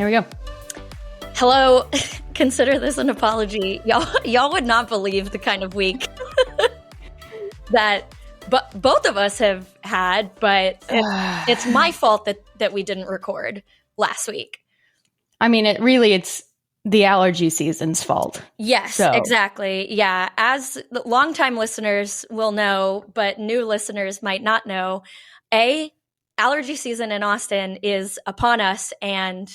Here we go. Hello. Consider this an apology. Y'all would not believe the kind of week that both of us have had, but it's my fault that we didn't record last week. I mean, it's the allergy season's fault. Yes, exactly. Yeah. As longtime listeners will know, but new listeners might not know, allergy season in Austin is upon us and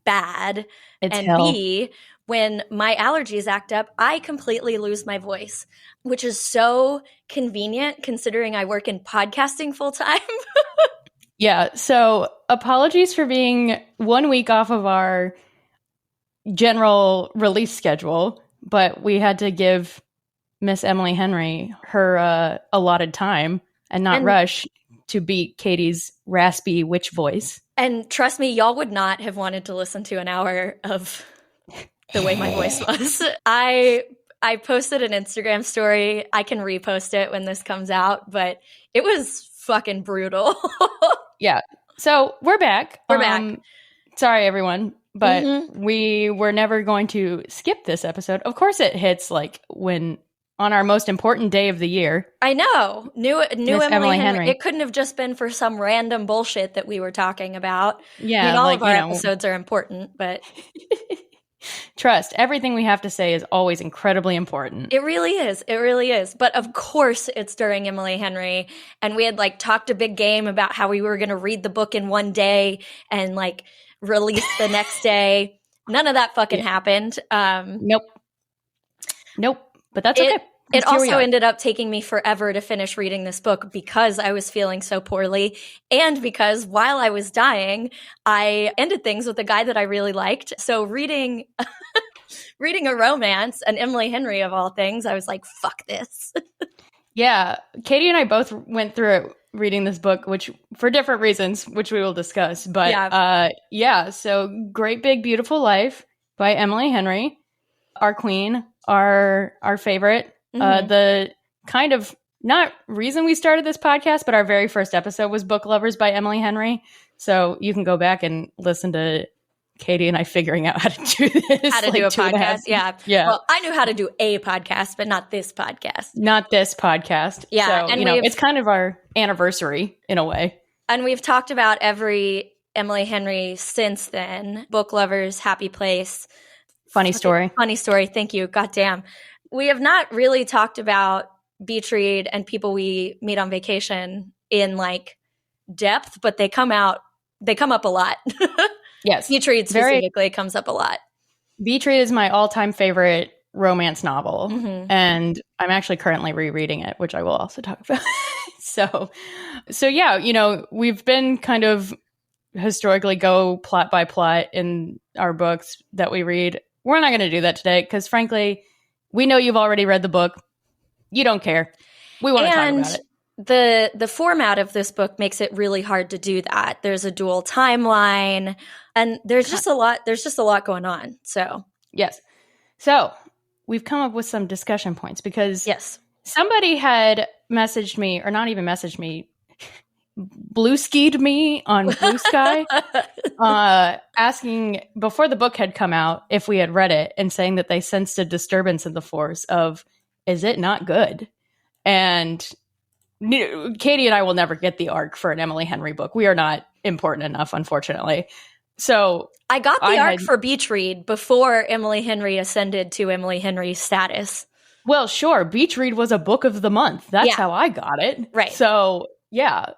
bad. It's and hell. B, when my allergies act up, I completely lose my voice, which is so convenient considering I work in podcasting full time. Yeah. So apologies for being 1 week off of our general release schedule, but we had to give Miss Emily Henry her allotted time and not rush to beat Katey's raspy witch voice. And trust me, y'all would not have wanted to listen to an hour of the way my voice was. I posted an Instagram story. I can repost it when this comes out, but it was fucking brutal. Yeah. So we're back. We're back. Sorry, everyone. But we were never going to skip this episode. Of course, it hits like when on our most important day of the year. I know. New Emily Henry. It couldn't have just been for some random bullshit that we were talking about. Yeah. I mean, all of our episodes are important, but trust, everything we have to say is always incredibly important. It really is. It really is. But of course, it's during Emily Henry. And we had like talked a big game about how we were going to read the book in one day and like release the next day. None of that fucking happened. Nope. But that's okay. It also ended up taking me forever to finish reading this book because I was feeling so poorly and because while I was dying, I ended things with a guy that I really liked. So reading a romance, an Emily Henry of all things, I was like, fuck this. Yeah. Katey and I both went through it reading this book, which for different reasons, which we will discuss. But so Great Big Beautiful Life by Emily Henry, our queen, our favorite. The kind of not reason we started this podcast, but our very first episode was Book Lovers by Emily Henry. So you can go back and listen to Katey and I figuring out how to do this. How to do a podcast. Yeah. Yeah. Well, I knew how to do a podcast, but not this podcast. Yeah. So, and it's kind of our anniversary in a way. And we've talked about every Emily Henry since then. Book Lovers, Happy Place. Funny story. Thank you. Goddamn. We have not really talked about beach read and people we meet on vacation in like depth, but they come up a lot. Yes. Beach read specifically comes up a lot. Beach read is my all-time favorite romance novel. And I'm actually currently rereading it, which I will also talk about. So yeah, we've been kind of historically go plot by plot in our books that we read. We're not going to do that today because frankly, we know you've already read the book. You don't care. We want to talk about it. The format of this book makes it really hard to do that. There's a dual timeline and there's just a lot going on. So, yes. So, we've come up with some discussion points because somebody had messaged me, or not even messaged me, blue-skied me on Blue Sky, asking before the book had come out if we had read it and saying that they sensed a disturbance in the force of, is it not good? And Katey and I will never get the arc for an Emily Henry book. We are not important enough, unfortunately. So I got the arc for Beach Read before Emily Henry ascended to Emily Henry status. Well, sure. Beach Read was a book of the month. That's how I got it. Right. So yeah.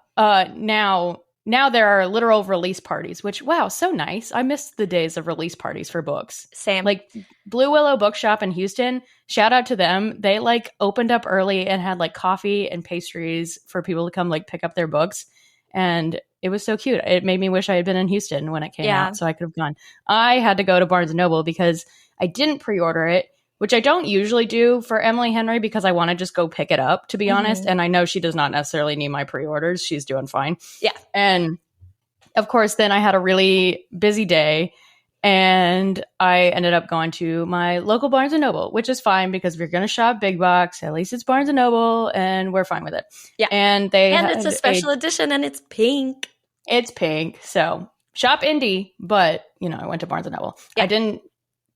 Now there are literal release parties, which, wow, so nice. I missed the days of release parties for books. Same. Like Blue Willow Bookshop in Houston, shout out to them. They like opened up early and had like coffee and pastries for people to come like pick up their books. And it was so cute. It made me wish I had been in Houston when it came out so I could have gone. I had to go to Barnes & Noble because I didn't pre-order it, which I don't usually do for Emily Henry because I want to just go pick it up, to be honest. And I know she does not necessarily need my pre-orders. She's doing fine. Yeah. And of course, then I had a really busy day and I ended up going to my local Barnes & Noble, which is fine because if you're going to shop big box, at least it's Barnes & Noble and we're fine with it. Yeah. And it's a special edition and it's pink. It's pink. So shop indie, but, I went to Barnes & Noble. Yeah.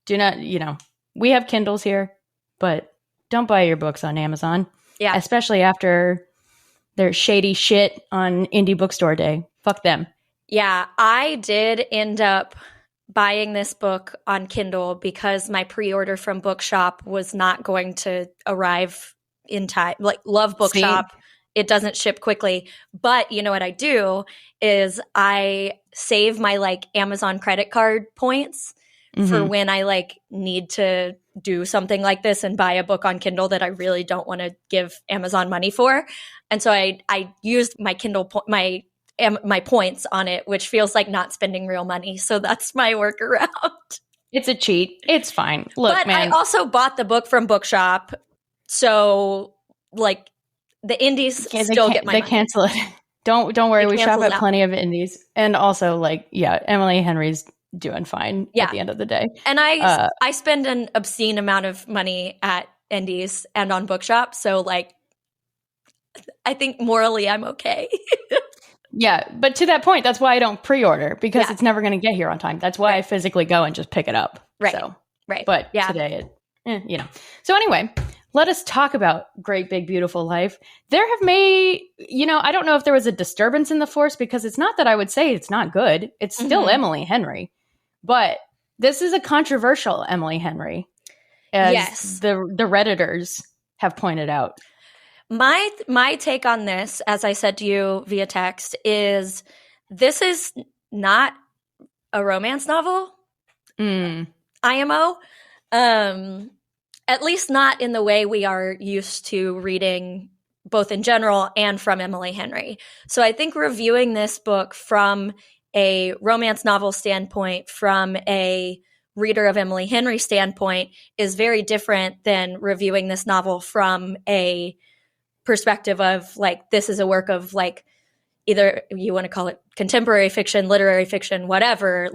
Do not, we have Kindles here, but don't buy your books on Amazon. Yeah. Especially after their shady shit on Indie Bookstore Day. Fuck them. Yeah, I did end up buying this book on Kindle because my pre-order from Bookshop was not going to arrive in time. Like, love Bookshop. See? It doesn't ship quickly. But you know what I do is I save my Amazon credit card points for when I need to do something like this and buy a book on Kindle that I really don't want to give Amazon money for. And so I used my Kindle my points on it, which feels like not spending real money. So that's my workaround. It's a cheat. It's fine. Look, but man. I also bought the book from Bookshop. So the indies still get my money. They cancel it. Don't worry. We shop at plenty of indies. And also Emily Henry's doing fine at the end of the day. And I spend an obscene amount of money at indies and on Bookshop. So I think morally I'm okay. Yeah, but to that point, that's why I don't pre-order, because it's never going to get here on time. That's why I physically go and just pick it up. Right. So, right. But today, So anyway, let us talk about Great Big Beautiful Life. There have I don't know if there was a disturbance in the force, because it's not that I would say it's not good. It's still Emily Henry. But this is a controversial Emily Henry, as the Redditors have pointed out. My take on this, as I said to you via text, is this is not a romance novel. IMO. At least not in the way we are used to reading, both in general and from Emily Henry. So I think reviewing this book from a romance novel standpoint, from a reader of Emily Henry standpoint, is very different than reviewing this novel from a perspective of this is a work of either you want to call it contemporary fiction, literary fiction, whatever.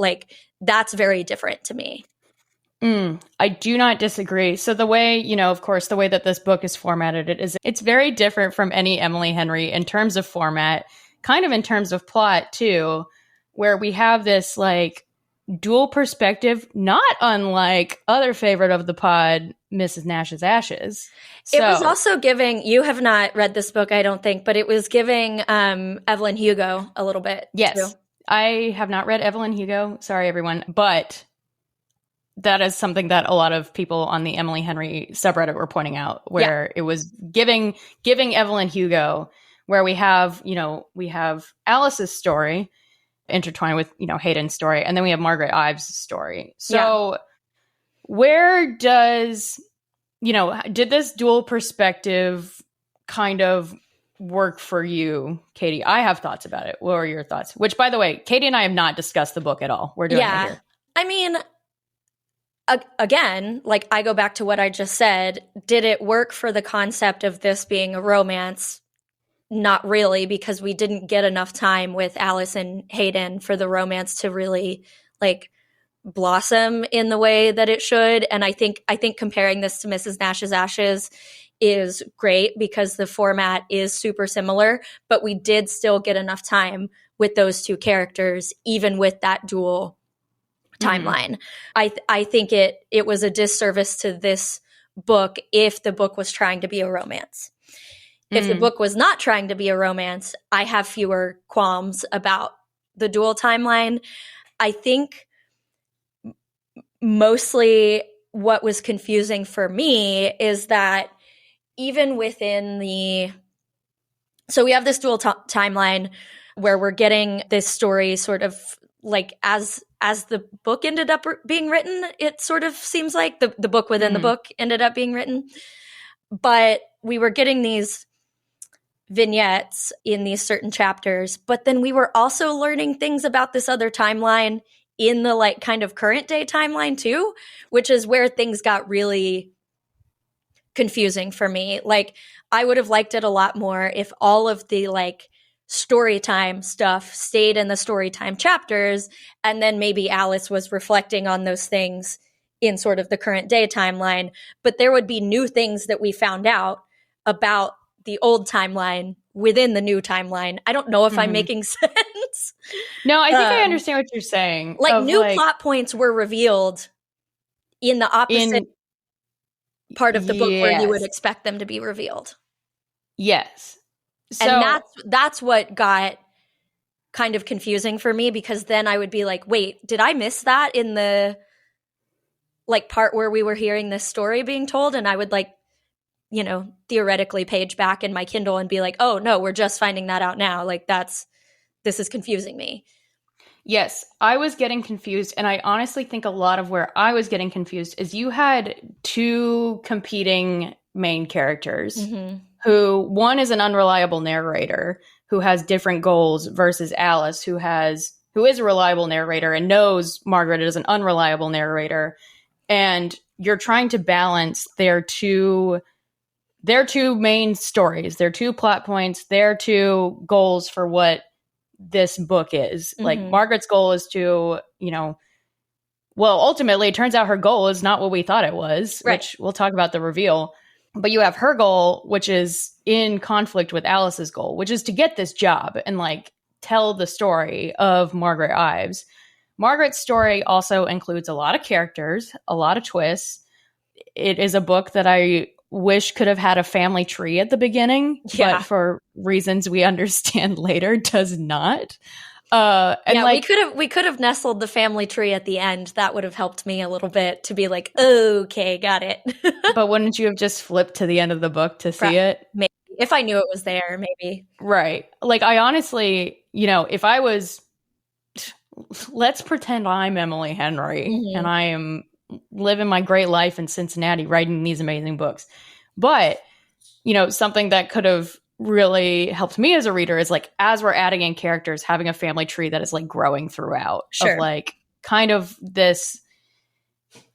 That's very different to me. I do not disagree. So the way, of course, the way that this book is formatted, it's very different from any Emily Henry in terms of format, kind of in terms of plot too, where we have this dual perspective, not unlike other favorite of the pod, Mrs. Nash's Ashes. It was also giving, you have not read this book, I don't think, but it was giving Evelyn Hugo a little bit. Yes. Too. I have not read Evelyn Hugo. Sorry, everyone. But that is something that a lot of people on the Emily Henry subreddit were pointing out, where it was giving Evelyn Hugo, where we have Alice's story intertwined with, Hayden's story. And then we have Margaret Ives' story. So where does, did this dual perspective kind of work for you, Katey? I have thoughts about it. What are your thoughts? Which, by the way, Katey and I have not discussed the book at all. We're doing it here. I mean, again, I go back to what I just said. Did it work for the concept of this being a romance? Not really, because we didn't get enough time with Alice and Hayden for the romance to really blossom in the way that it should. And I think comparing this to Mrs. Nash's Ashes is great because the format is super similar, but we did still get enough time with those two characters, even with that dual timeline. I think it was a disservice to this book if the book was trying to be a romance. If the book was not trying to be a romance, I have fewer qualms about the dual timeline. I think mostly what was confusing for me is that even within so we have this dual timeline where we're getting this story sort of as the book ended up being written, it sort of seems like the book within the book ended up being written. But we were getting these vignettes in these certain chapters, but then we were also learning things about this other timeline in the kind of current day timeline too, which is where things got really confusing for me. I would have liked it a lot more if all of the story time stuff stayed in the story time chapters, and then maybe Alice was reflecting on those things in sort of the current day timeline, but there would be new things that we found out about the old timeline within the new timeline. I don't know if I'm making sense. notes. No, I think I understand what you're saying. Like new plot points were revealed in the opposite part of the book where you would expect them to be revealed. Yes. So, and that's what got kind of confusing for me, because then I would be like, wait, did I miss that in the like part where we were hearing this story being told? And I would like, you know, theoretically page back in my Kindle and be like, oh no, we're just finding that out now. Like this is confusing me. Yes, I was getting confused. And I honestly think a lot of where I was getting confused is you had two competing main characters who, one is an unreliable narrator who has different goals versus Alice, who is a reliable narrator and knows Margaret is an unreliable narrator. And you're trying to balance their two main stories, their two plot points, their two goals for what this book is. Like Margaret's goal is to, you know, well, ultimately it turns out her goal is not what we thought it was, which we'll talk about the reveal. But you have her goal, which is in conflict with Alice's goal, which is to get this job and like tell the story of Margaret Ives. Margaret's story also includes a lot of characters, a lot of twists. It is a book that I wish could have had a family tree at the beginning, but for reasons we understand later, does not. We could have nestled the family tree at the end. That would have helped me a little bit to be like, okay, got it. But wouldn't you have just flipped to the end of the book to see it? Maybe. If I knew it was there, maybe. Right. Like I honestly, you know, if I was, let's pretend I'm Emily Henry and I am living my great life in Cincinnati writing these amazing books. But, you know, something that could have really helped me as a reader is like, as we're adding in characters, having a family tree that is like growing throughout of like kind of this,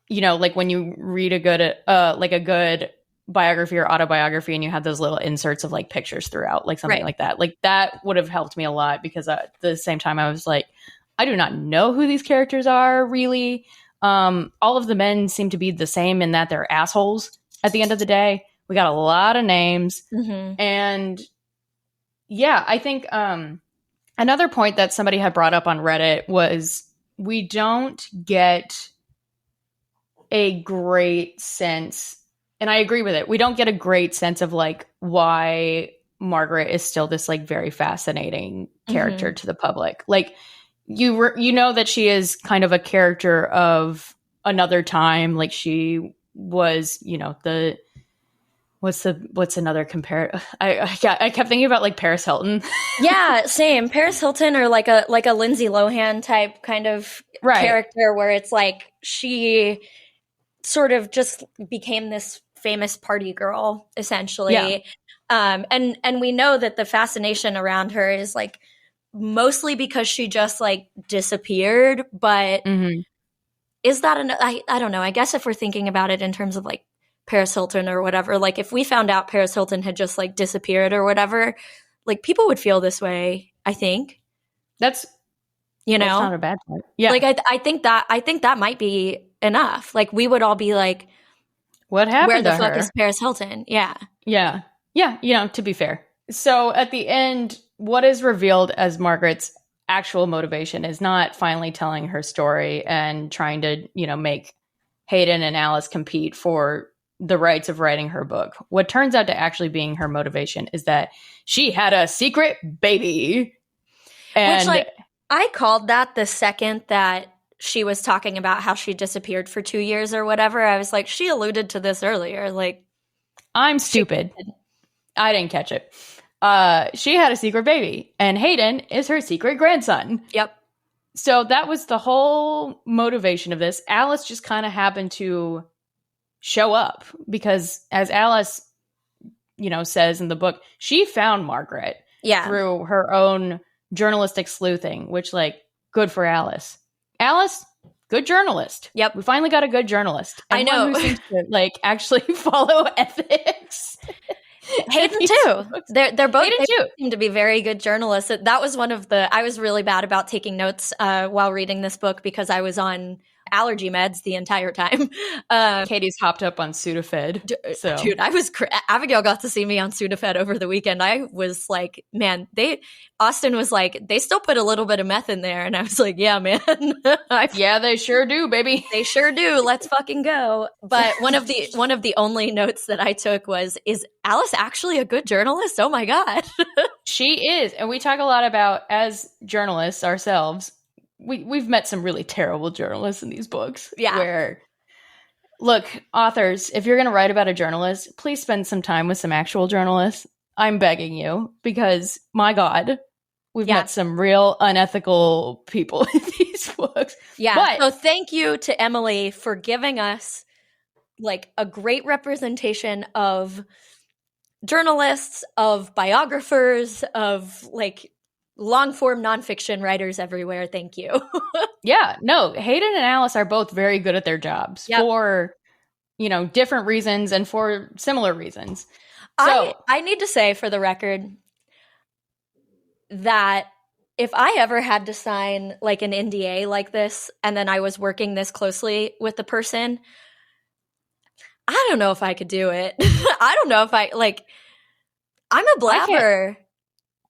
you know, like when you read a good biography or autobiography and you have those little inserts of like pictures throughout, like something like that would have helped me a lot, because at the same time I was like, I do not know who these characters are really. All of the men seem to be the same in that they're assholes at the end of the day. We got a lot of names. And yeah, I think another point that somebody had brought up on Reddit was we don't get a great sense, and I agree with it. We don't get a great sense of like why Margaret is still this like very fascinating character to the public. Like you know that she is kind of a character of another time. Like she was, you know, what's another compare? I kept thinking about like Paris Hilton. Yeah, same. Paris Hilton, or like a Lindsay Lohan type kind of character, where it's like she sort of just became this famous party girl, essentially. And we know that the fascination around her is like mostly because she just like disappeared. But is that I don't know. I guess if we're thinking about it in terms of like Paris Hilton or whatever, like if we found out Paris Hilton had just like disappeared or whatever, like people would feel this way. I think that's not a bad point. Yeah, like I think that might be enough. Like we would all be like, what happened? Where the to fuck her? is Paris Hilton? Yeah. You know, to be fair. So at the end, what is revealed as Margaret's actual motivation is not finally telling her story and trying to, you know, make Hayden and Alice compete for the rights of writing her book. What turns out to actually being her motivation is that she had a secret baby. And which, like, I called that the second that she was talking about how she disappeared for 2 years or whatever. I was like, she alluded to this earlier. Like, I'm stupid. I didn't catch it. She had a secret baby, and Hayden is her secret grandson. Yep. So that was the whole motivation of this. Alice just kind of happened to show up because, as Alice, you know, says in the book, she found Margaret through her own journalistic sleuthing, which, like, good for Alice. Alice, good journalist. Yep. We finally got a good journalist. I know. One who seems to, like, actually follow ethics. Hayden too. They're both seem to be very good journalists. That was one of the. I was really bad about taking notes while reading this book because I was on allergy meds the entire time. Katie's hopped up on Sudafed. Dude, Abigail got to see me on Sudafed over the weekend. I was like, man, Austin was like, they still put a little bit of meth in there. And I was like, yeah, man. Yeah, they sure do, baby. They sure do. Let's fucking go. But one of the only notes that I took was, is Alice actually a good journalist? Oh my God. She is. And we talk a lot about, as journalists ourselves, we've met some really terrible journalists in these books. Yeah. Where, look, authors, if you're going to write about a journalist, please spend some time with some actual journalists. I'm begging you, because my God, we've met some real unethical people in these books. Yeah. But, so thank you to Emily for giving us like a great representation of journalists, of biographers, of like long form nonfiction writers everywhere. Thank you. Yeah, no, Hayden and Alice are both very good at their jobs for, different reasons and for similar reasons. So I need to say for the record that if I ever had to sign like an NDA like this, and then I was working this closely with the person, I don't know if I could do it. I don't know if I'm a blabber.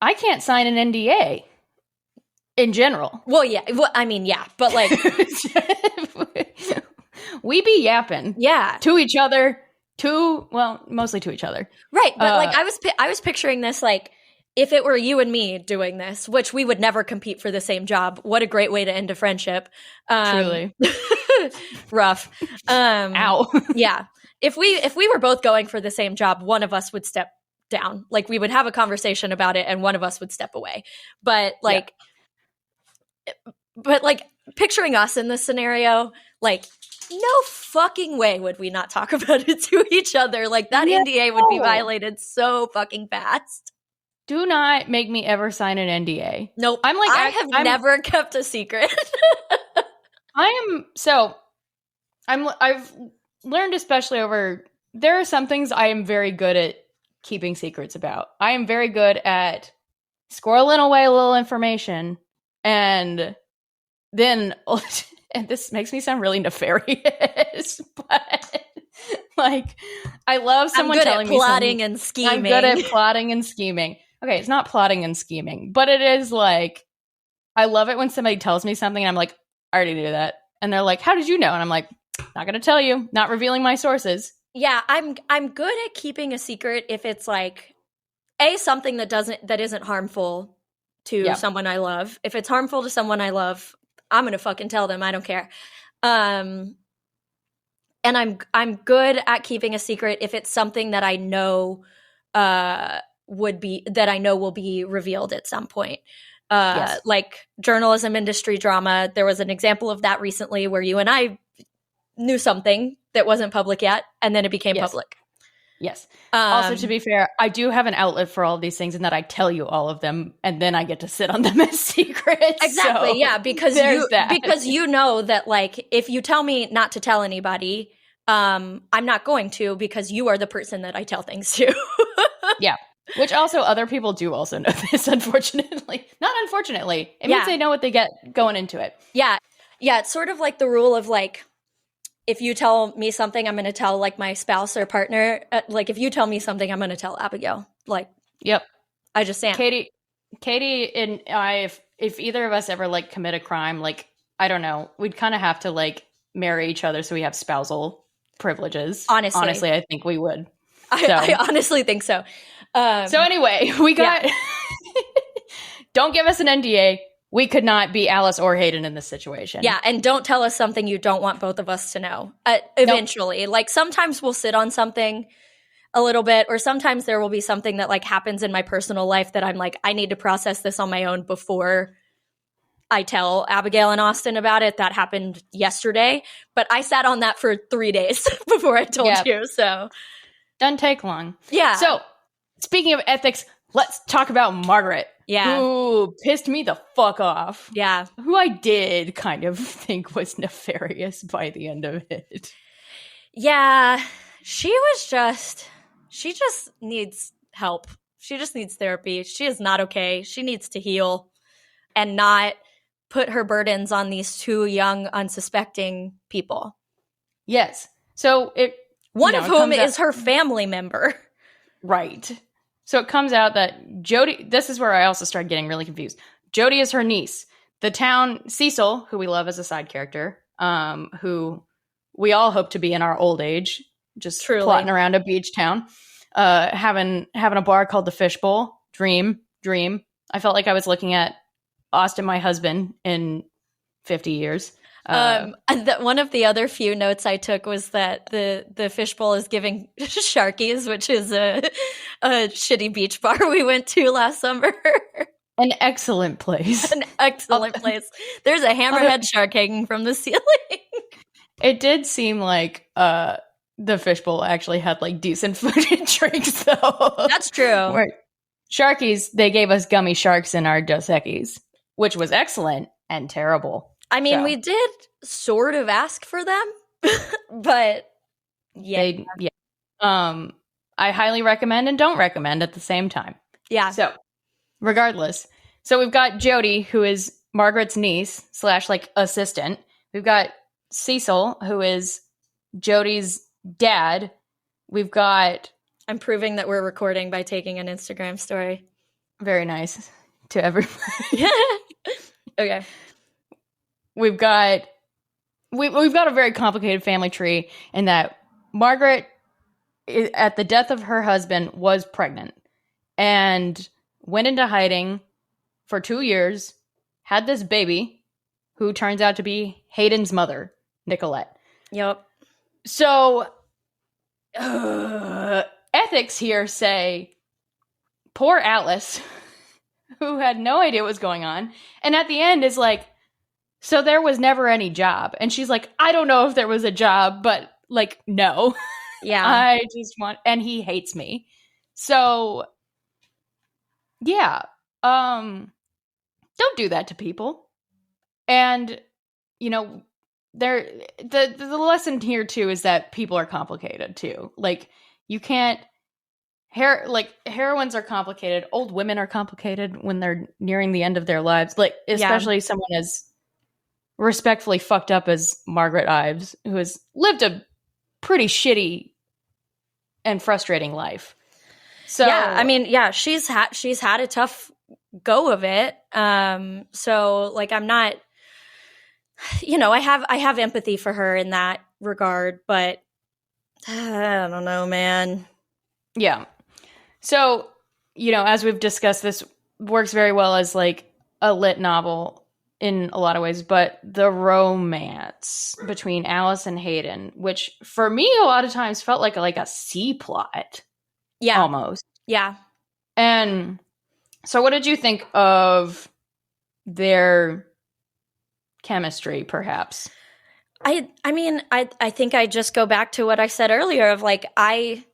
I can't sign an NDA in general. Well, yeah. Well, I mean, yeah. But like, we be yapping. Yeah. To each other. Mostly to each other. Right. But like, I was picturing this like, if it were you and me doing this, which we would never compete for the same job. What a great way to end a friendship. Truly. Rough. Ow. Yeah. If we were both going for the same job, one of us would step down. Like we would have a conversation about it and one of us would step away. But like, picturing us in this scenario, like no fucking way would we not talk about it to each other. Like that NDA would be violated so fucking fast. Do not make me ever sign an NDA. Nope. I have never kept a secret. I've learned, especially there are some things I am very good at keeping secrets about. I am very good at squirreling away a little information, and then, and this makes me sound really nefarious, but like, I love someone telling me plotting and scheming. I'm good at plotting and scheming. Okay, it's not plotting and scheming, but it is like, I love it when somebody tells me something and I'm like, I already knew that. And they're like, how did you know? And I'm like, not going to tell you, not revealing my sources. Yeah, I'm good at keeping a secret if it's like something that isn't harmful to someone I love. If it's harmful to someone I love, I'm going to fucking tell them. I don't care. And I'm good at keeping a secret if it's something that I know will be revealed at some point. Like journalism industry drama. There was an example of that recently where you and I knew something that wasn't public yet, and then it became public. Yes. Also, to be fair, I do have an outlet for all of these things in that I tell you all of them, and then I get to sit on them as secrets. Exactly. So yeah, because you know that like if you tell me not to tell anybody, I'm not going to, because you are the person that I tell things to. Yeah. Which also other people do also know this, unfortunately. Not unfortunately. It means they know what they get going into it. Yeah. Yeah. It's sort of like the rule of like, if you tell me something, I'm going to tell like my spouse or partner. Like if you tell me something, I'm going to tell Abigail. Like, yep. I just am. Katie and I, if either of us ever like commit a crime, like, I don't know, we'd kind of have to like marry each other so we have spousal privileges. Honestly, I think we would. I honestly think so. So anyway, we got don't give us an NDA. We could not be Alice or Hayden in this situation. Yeah, and don't tell us something you don't want both of us to know. Eventually. Nope. Like sometimes we'll sit on something a little bit, or sometimes there will be something that like happens in my personal life that I'm like, I need to process this on my own before I tell Abigail and Austin about it. That happened yesterday, but I sat on that for 3 days before I told you. So doesn't take long. Yeah. So speaking of ethics, let's talk about Margaret. Yeah. Who pissed me the fuck off. Yeah. Who I did kind of think was nefarious by the end of it. Yeah. She just needs help. She just needs therapy. She is not okay. She needs to heal and not put her burdens on these two young, unsuspecting people. Yes. So one of whom is her family member. Right. So it comes out that Jody, this is where I also started getting really confused. Jody is her niece. The town, Cecil, who we love as a side character, who we all hope to be in our old age, just plotting around a beach town, having a bar called the Fishbowl. Dream. I felt like I was looking at Austin, my husband, in 50 years. One of the other few notes I took was that the Fishbowl is giving Sharky's, which is a shitty beach bar we went to last summer. An excellent place. An excellent place. There's a hammerhead shark hanging from the ceiling. It did seem like the Fishbowl actually had like decent food and drinks, though. That's true. Sharky's, they gave us gummy sharks in our Dos Equis, which was excellent and terrible. I mean, we did sort of ask for them, but yeah. I highly recommend and don't recommend at the same time. Yeah. So, regardless. So we've got Jody, who is Margaret's niece / like assistant. We've got Cecil, who is Jody's dad. We've got... I'm proving that we're recording by taking an Instagram story. Very nice to everybody. Okay. We've got a very complicated family tree in that Margaret, at the death of her husband, was pregnant and went into hiding for 2 years, had this baby who turns out to be Hayden's mother, Nicolette. Yep. So ethics here say poor Alice, who had no idea what was going on, and at the end is like, so there was never any job. And she's like, I don't know if there was a job, but like, no. Yeah. I just want, and he hates me. So yeah. Don't do that to people. And, you know, the lesson here too is that people are complicated too. Like, you can't, heroines are complicated. Old women are complicated when they're nearing the end of their lives. Like, especially someone as respectfully fucked up as Margaret Ives, who has lived a pretty shitty and frustrating life. So yeah, I mean, yeah, she's had a tough go of it. So like, I'm not, you know, I have empathy for her in that regard, but I don't know, man. Yeah. So, you know, as we've discussed, this works very well as like a lit novel in a lot of ways, but the romance between Alice and Hayden, which for me a lot of times felt like a C plot. Yeah. Almost. Yeah. And so what did you think of their chemistry, perhaps? I mean, I think I just go back to what I said earlier of like, I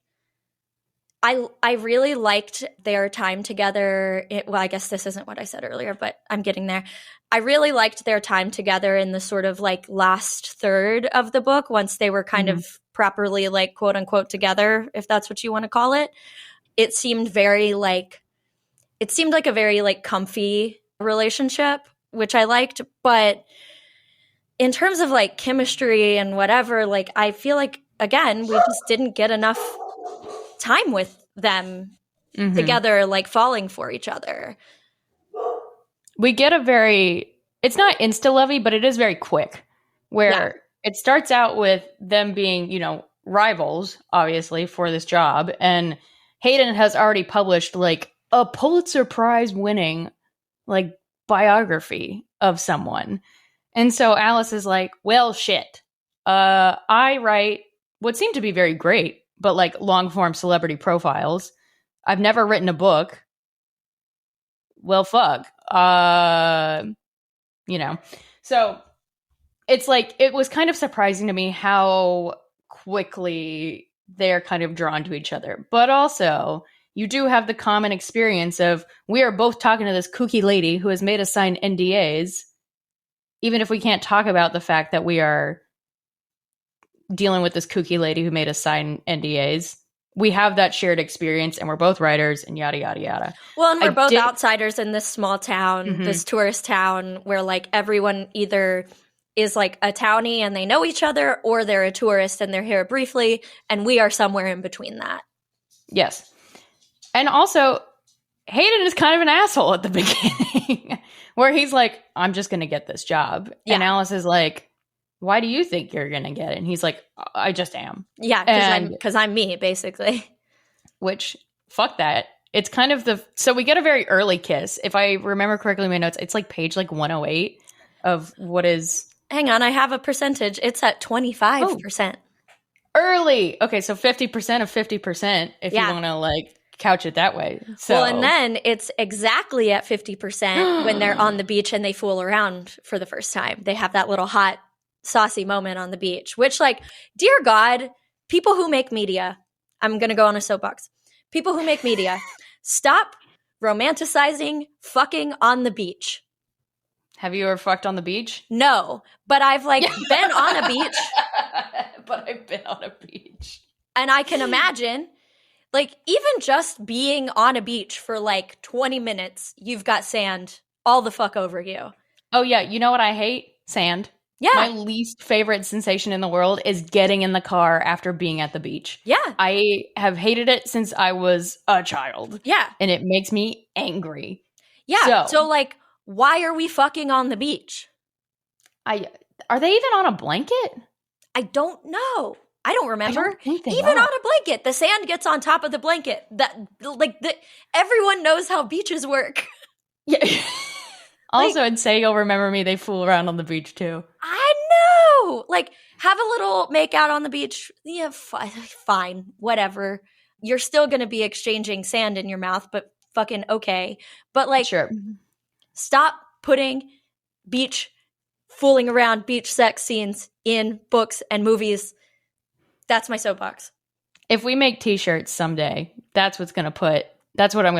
really liked their time together. Well, I guess this isn't what I said earlier, but I'm getting there. I really liked their time together in the sort of like last third of the book, once they were kind of properly like quote unquote together, if that's what you want to call it. It seemed like a very like comfy relationship, which I liked. But in terms of like chemistry and whatever, like I feel like, again, we just didn't get enough time with them together, like falling for each other. We get it's not insta-lovey, but it is very quick, where it starts out with them being, you know, rivals, obviously, for this job. And Hayden has already published like a Pulitzer Prize winning like biography of someone. And so Alice is like, well, shit. I write what seem to be very great, but like long form celebrity profiles. I've never written a book. Well, fuck. You know, so it's like, it was kind of surprising to me how quickly they're kind of drawn to each other. But also, you do have the common experience of, we are both talking to this kooky lady who has made us sign NDAs, even if we can't talk about the fact that we are dealing with this kooky lady who made us sign NDAs. we have that shared experience and we're both writers and yada, yada, yada. Well, and we're both outsiders in this small town, this tourist town where like everyone either is like a townie and they know each other, or they're a tourist and they're here briefly, and we are somewhere in between that. Yes. And also, Hayden is kind of an asshole at the beginning where he's like, I'm just going to get this job. Yeah. And Alice is like, why do you think you're going to get it? And he's like, I just am. Yeah, because I'm me, basically. Which, fuck that. It's kind of so we get a very early kiss. If I remember correctly in my notes, it's like page like 108 of what is... Hang on, I have a percentage. It's at 25%. Early! Okay, so 50% of 50% if you want to like couch it that way. So. Well, and then it's exactly at 50% when they're on the beach and they fool around for the first time. They have that little hot, saucy moment on the beach, which like, dear God, people who make media, I'm going to go on a soapbox. People who make media, stop romanticizing fucking on the beach. Have you ever fucked on the beach? No, but I've like been on a beach. But I've been on a beach. And I can imagine, like, even just being on a beach for like 20 minutes, you've got sand all the fuck over you. Oh, yeah. You know what I hate? Sand. Yeah. My least favorite sensation in the world is getting in the car after being at the beach. Yeah. I have hated it since I was a child. Yeah. And it makes me angry. Yeah. So like, why are we fucking on the beach? Are they even on a blanket? I don't know. I don't remember. I don't think they even are. on a blanket, the sand gets on top of the blanket. Everyone knows how beaches work. Yeah. Also, in Say You'll Remember Me, they fool around on the beach too. I know. Like, have a little make out on the beach. Yeah, fine. Whatever. You're still going to be exchanging sand in your mouth, but fucking okay. But like, sure. Stop putting fooling around beach sex scenes in books and movies. That's my soapbox. If we make t-shirts someday, that's what I'm going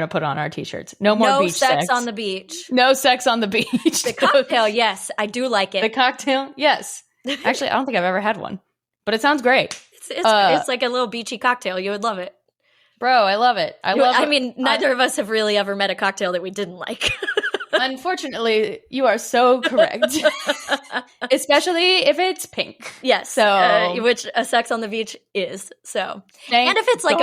to put on our t-shirts. No more beach sex. No sex on the beach. No sex on the beach. The cocktail, yes. I do like it. The cocktail, yes. Actually, I don't think I've ever had one, but it sounds great. It's like a little beachy cocktail. You would love it. Bro, I love it. I mean, neither of us have really ever met a cocktail that we didn't like. Unfortunately, you are so correct. Especially if it's pink. Yes. So which a sex on the beach is. So and if it's like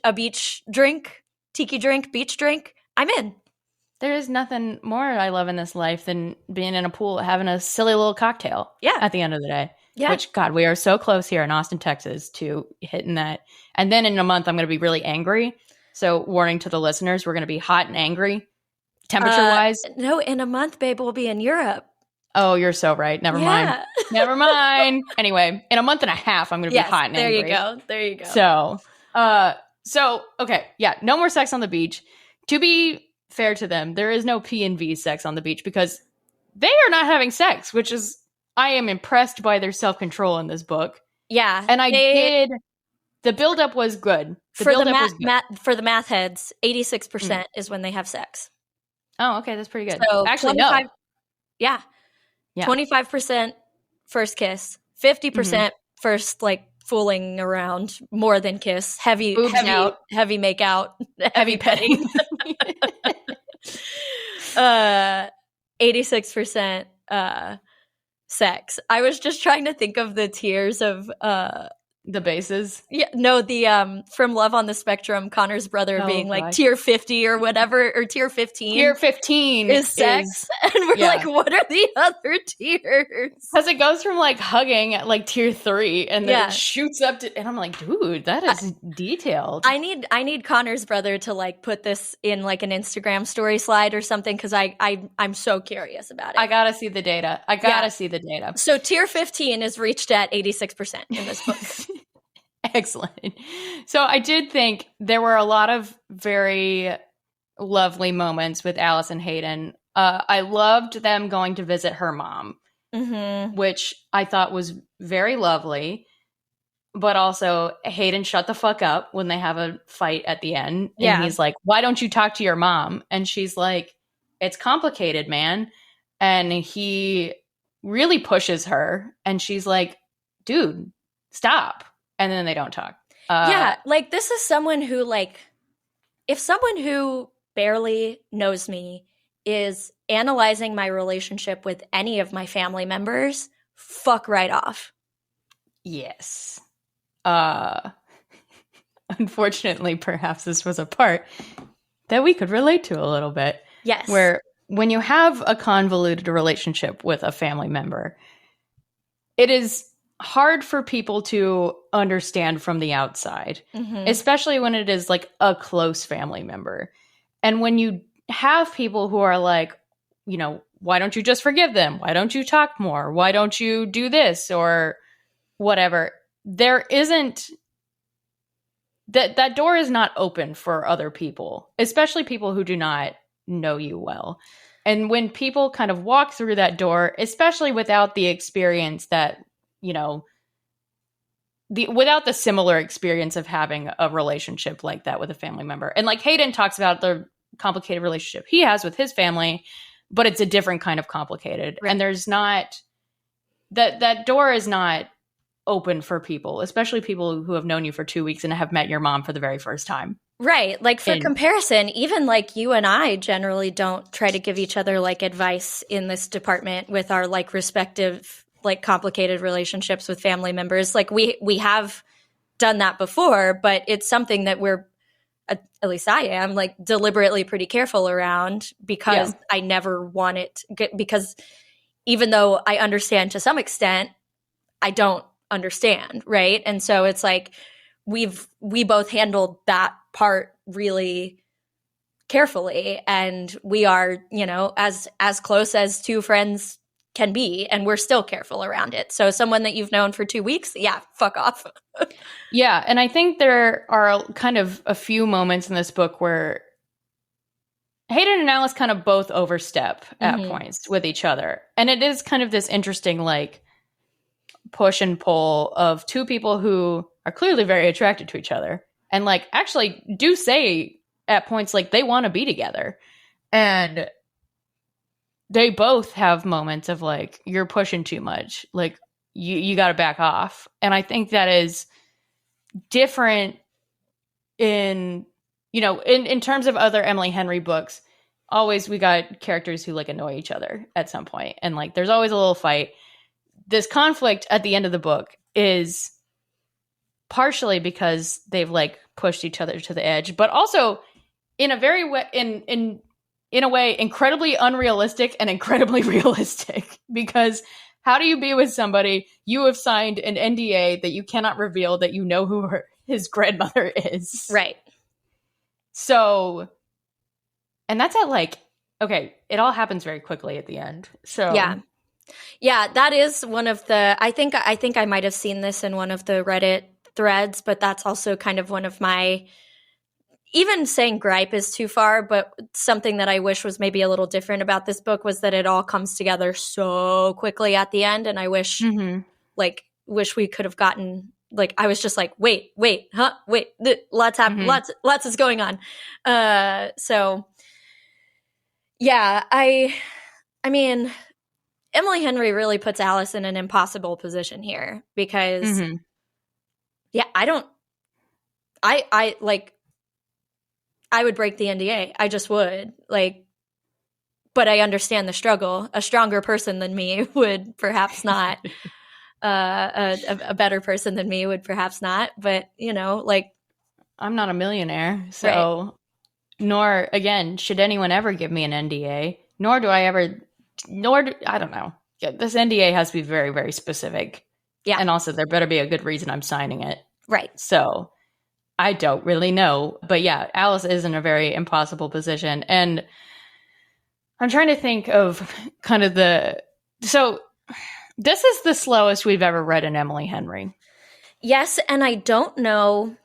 a beach drink, tiki drink, beach drink, I'm in. There is nothing more I love in this life than being in a pool having a silly little cocktail. Yeah. At the end of the day. Yeah. Which, God, we are so close here in Austin, Texas to hitting that. And then in a month, I'm going to be really angry. So warning to the listeners, we're going to be hot and angry. Temperature-wise? No, in a month, babe, we'll be in Europe. Oh, you're so right. Never mind. Never mind. Anyway, in a month and a half, I'm going to be hot and angry. There you go. So, okay. Yeah, no more sex on the beach. To be fair to them, there is no P&V sex on the beach because they are not having sex, which is, I am impressed by their self-control in this book. Yeah. And the buildup was good. For the math heads, 86% is when they have sex. Oh, okay. That's pretty good. So actually, no. Yeah. 25% first kiss, 50% first, like, fooling around, more than kiss, heavy make out, heavy petting. 86% sex. I was just trying to think of the tiers of the bases. Yeah, no, the from Love on the Spectrum, Connor's brother being like tier 50 or whatever, or tier 15. Tier 15 is sex. And we're like, what are the other tiers? Because it goes from like hugging at like tier 3 and then it shoots up to, and I'm like, dude, that is detailed. I need Connor's brother to like put this in like an Instagram story slide or something, because I'm so curious about it. I gotta see the data. See the data. So tier 15 is reached at 86% in this book. Excellent. So I did think there were a lot of very lovely moments with Alice and Hayden. I loved them going to visit her mom, which I thought was very lovely. But also, Hayden shut the fuck up when they have a fight at the end. And he's like, why don't you talk to your mom? And she's like, it's complicated, man. And he really pushes her. And she's like, dude, stop. And then they don't talk. Yeah, like this is someone who, like, if someone who barely knows me is analyzing my relationship with any of my family members, fuck right off. Yes. Unfortunately, perhaps this was a part that we could relate to a little bit. Yes. Where when you have a convoluted relationship with a family member, it is hard for people to understand from the outside, especially when it is like a close family member. And when you have people who are like, you know, why don't you just forgive them? Why don't you talk more? Why don't you do this or whatever? There isn't that door is not open for other people, especially people who do not know you well. And when people kind of walk through that door, especially without the experience that, you know, without the similar experience of having a relationship like that with a family member. And like Hayden talks about the complicated relationship he has with his family, but it's a different kind of complicated. Right. And there's not that door is not open for people, especially people who have known you for 2 weeks and have met your mom for the very first time. Right. Like for comparison, even like you and I generally don't try to give each other like advice in this department with our like respective like complicated relationships with family members. Like we have done that before, but it's something that we're, at least I am, like deliberately pretty careful around because I never want it, because even though I understand to some extent, I don't understand, right? And so it's like we both handled that part really carefully, and we are, you know, as close as two friends can be, and we're still careful around it. So someone that you've known for 2 weeks, yeah, fuck off. Yeah, and I think there are kind of a few moments in this book where Hayden and Alice kind of both overstep at points with each other. And it is kind of this interesting like push and pull of two people who are clearly very attracted to each other and like actually do say at points like they want to be together. And they both have moments of like, you're pushing too much. Like you got to back off. And I think that is different in, you know, in terms of other Emily Henry books. Always we got characters who like annoy each other at some point. And like, there's always a little fight. This conflict at the end of the book is partially because they've like pushed each other to the edge, but also in a very in a way incredibly unrealistic and incredibly realistic, because how do you be with somebody you have signed an NDA that you cannot reveal that you know who his grandmother is? Right. So, and that's at like, okay, it all happens very quickly at the end. So yeah, that is one of the, I think I might have seen this in one of the Reddit threads, but that's also kind of one of my, even saying gripe is too far, but something that I wish was maybe a little different about this book was that it all comes together so quickly at the end. And I wish, wish we could have gotten, like, I was just like, wait, lots happen, lots is going on. So yeah, I mean, Emily Henry really puts Alice in an impossible position here because, I would break the NDA. I just would. Like, but I understand the struggle. A stronger person than me would perhaps not. A better person than me would perhaps not. But, you know, like. I'm not a millionaire. So, nor, again, should anyone ever give me an NDA. I don't know. This NDA has to be very, very specific. Yeah. And also, there better be a good reason I'm signing it. Right. So. I don't really know. But yeah, Alice is in a very impossible position. And I'm trying to think of kind of so this is the slowest we've ever read in Emily Henry. Yes, and I don't know.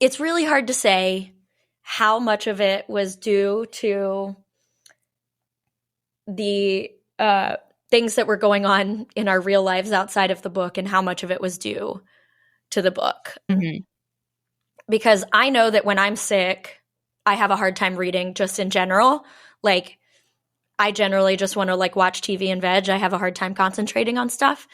It's really hard to say how much of it was due to the things that were going on in our real lives outside of the book and how much of it was due to the book. Mm-hmm. Because I know that when I'm sick, I have a hard time reading just in general. Like, I generally just want to like watch TV and veg. I have a hard time concentrating on stuff.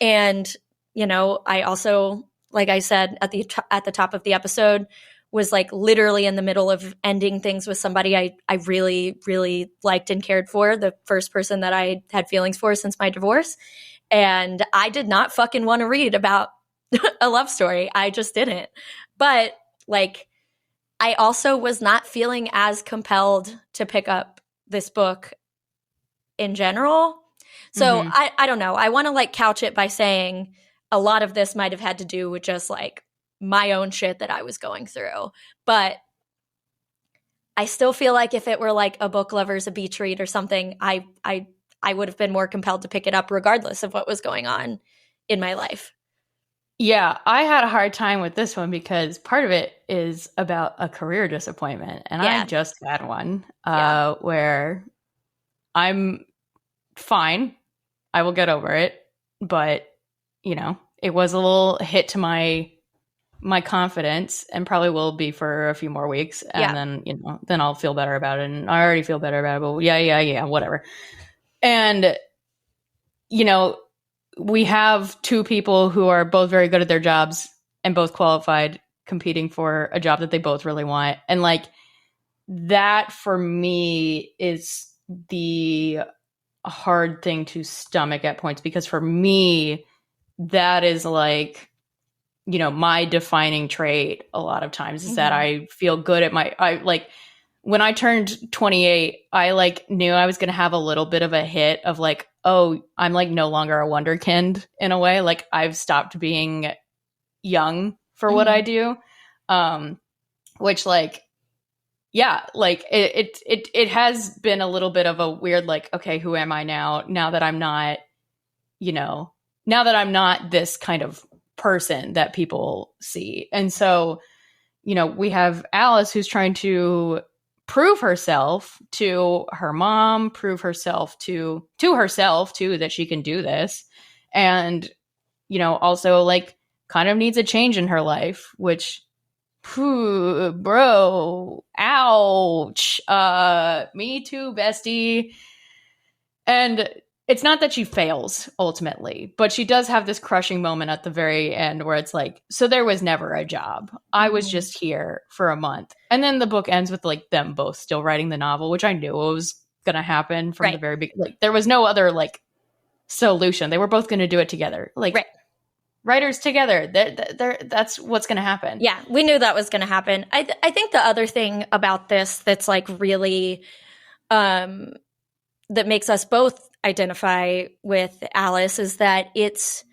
And, you know, I also like I said at the top of the episode, was like literally in the middle of ending things with somebody I really, really liked and cared for, the first person that I had feelings for since my divorce. And I did not fucking want to read about a love story. I just didn't. But like, I also was not feeling as compelled to pick up this book in general. So I don't know. I want to like couch it by saying a lot of this might have had to do with just like my own shit that I was going through. But I still feel like if it were like a book lovers, a beach read or something, I would have been more compelled to pick it up regardless of what was going on in my life. Yeah, I had a hard time with this one because part of it is about a career disappointment. And I just had one where I'm fine. I will get over it. But, you know, it was a little hit to my confidence and probably will be for a few more weeks. And then, you know, then I'll feel better about it. And I already feel better about it. But yeah, whatever. And, you know, we have two people who are both very good at their jobs and both qualified, competing for a job that they both really want. And like that for me is the hard thing to stomach at points, because for me, that is like, you know, my defining trait a lot of times is that I feel good at when I turned 28, I like knew I was going to have a little bit of a hit of like, oh, I'm like no longer a wonderkind in a way. Like I've stopped being young for what I do. Which like, yeah, like it has been a little bit of a weird, like, okay, who am I now? Now that I'm not, you know, now that I'm not this kind of person that people see. And so, you know, we have Alice who's trying to prove herself to her mom, prove herself to herself too, that she can do this. And, you know, also like kind of needs a change in her life, which, bro, ouch. Me too, bestie. And it's not that she fails ultimately, but she does have this crushing moment at the very end where it's like, so there was never a job. I was just here for a month. And then the book ends with like them both still writing the novel, which I knew was going to happen from the very beginning. Like there was no other like solution. They were both going to do it together. Like writers together. That's what's going to happen. Yeah, we knew that was going to happen. I think the other thing about this that's like really that makes us both identify with Alice is that it's,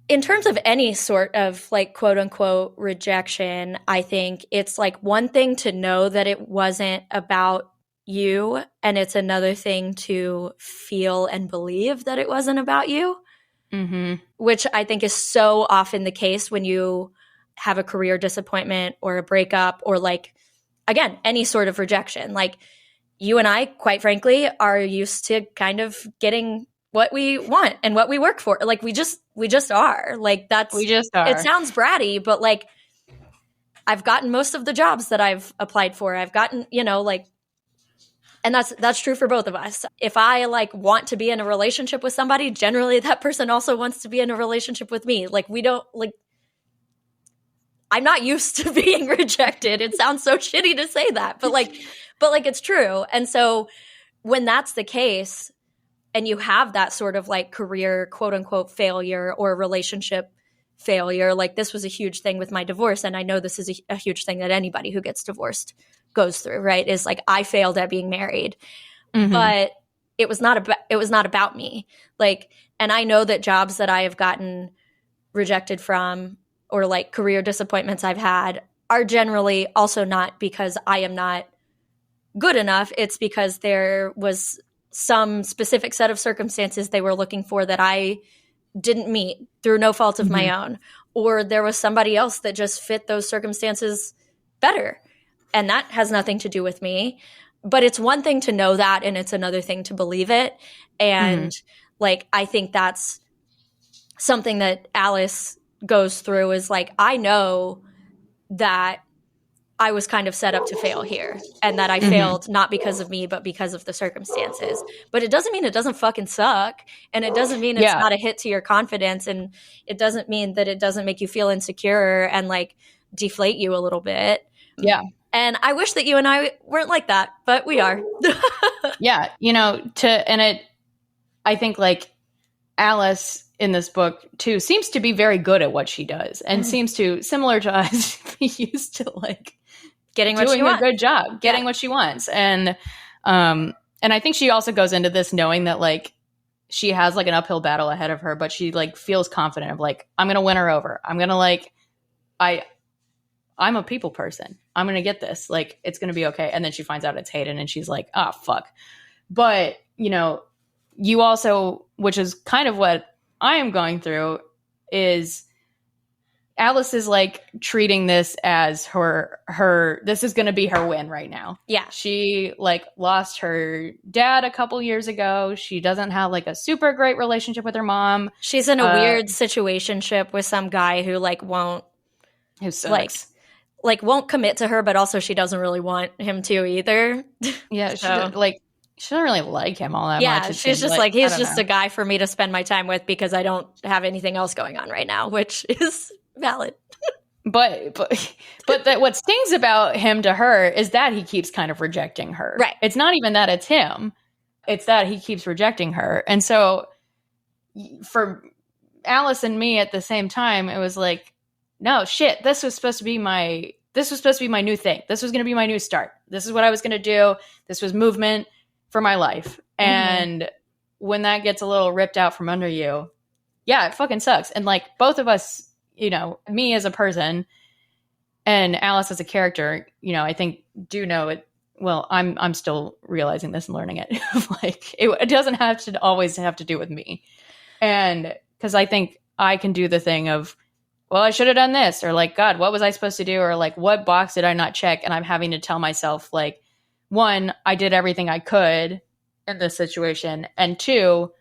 in terms of any sort of like quote unquote rejection, I think it's like one thing to know that it wasn't about you, and it's another thing to feel and believe that it wasn't about you, which I think is so often the case when you have a career disappointment or a breakup or like, again, any sort of rejection. Like, you and I, quite frankly, are used to kind of getting what we want and what we work for. Like we just are. Like we just are. It sounds bratty, but like I've gotten most of the jobs that I've applied for. I've gotten, you know, like, and that's true for both of us. If I like want to be in a relationship with somebody, generally that person also wants to be in a relationship with me. Like we don't like, I'm not used to being rejected. It sounds so shitty to say that, but like it's true. And so when that's the case and you have that sort of like career quote unquote failure or relationship failure, like this was a huge thing with my divorce. And I know this is a huge thing that anybody who gets divorced goes through, right? Is like, I failed at being married, but it was not about me. Like, and I know that jobs that I have gotten rejected from or like career disappointments I've had are generally also not because I am not good enough. It's because there was some specific set of circumstances they were looking for that I didn't meet through no fault of my own. Or there was somebody else that just fit those circumstances better. And that has nothing to do with me. But it's one thing to know that, and it's another thing to believe it. And like, I think that's something that Alice goes through is like, I know that I was kind of set up to fail here, and that I failed not because of me, but because of the circumstances. But it doesn't mean it doesn't fucking suck. And it doesn't mean it's not a hit to your confidence. And it doesn't mean that it doesn't make you feel insecure and like deflate you a little bit. Yeah. And I wish that you and I weren't like that, but we are. Yeah. You know, I think like Alice in this book too seems to be very good at what she does and seems to, similar to us, be used to like doing a good job, getting what she wants. And I think she also goes into this knowing that like she has like an uphill battle ahead of her, but she like feels confident of like, I'm going to win her over. I'm going to like, I'm a people person. I'm going to get this. Like, it's going to be okay. And then she finds out it's Hayden and she's like, oh, fuck. But, you know, you also, which is kind of what I am going through, is Alice is like treating this as her this is going to be her win right now. Yeah. She like lost her dad a couple years ago. She doesn't have like a super great relationship with her mom. She's in a weird situationship with some guy who like won't, who sucks. Like won't commit to her, but also she doesn't really want him to either. Yeah. So. She doesn't really like him all that much. Yeah, she's just like he's just a guy for me to spend my time with because I don't have anything else going on right now, which is valid. But that what stings about him to her is that he keeps kind of rejecting her. Right. It's not even that it's him. It's that he keeps rejecting her. And so for Alice and me at the same time, it was like, no, shit, this was supposed to be my new thing. This was going to be my new start. This is what I was going to do. This was movement for my life. And when that gets a little ripped out from under you, yeah, it fucking sucks. And like both of us, you know, me as a person and Alice as a character, you know, I think do know it. Well, I'm still realizing this and learning it. Like it doesn't have to always have to do with me. And because I think I can do the thing of, well, I should have done this, or like, God, what was I supposed to do? Or like, what box did I not check? And I'm having to tell myself like, one, I did everything I could in this situation. And two,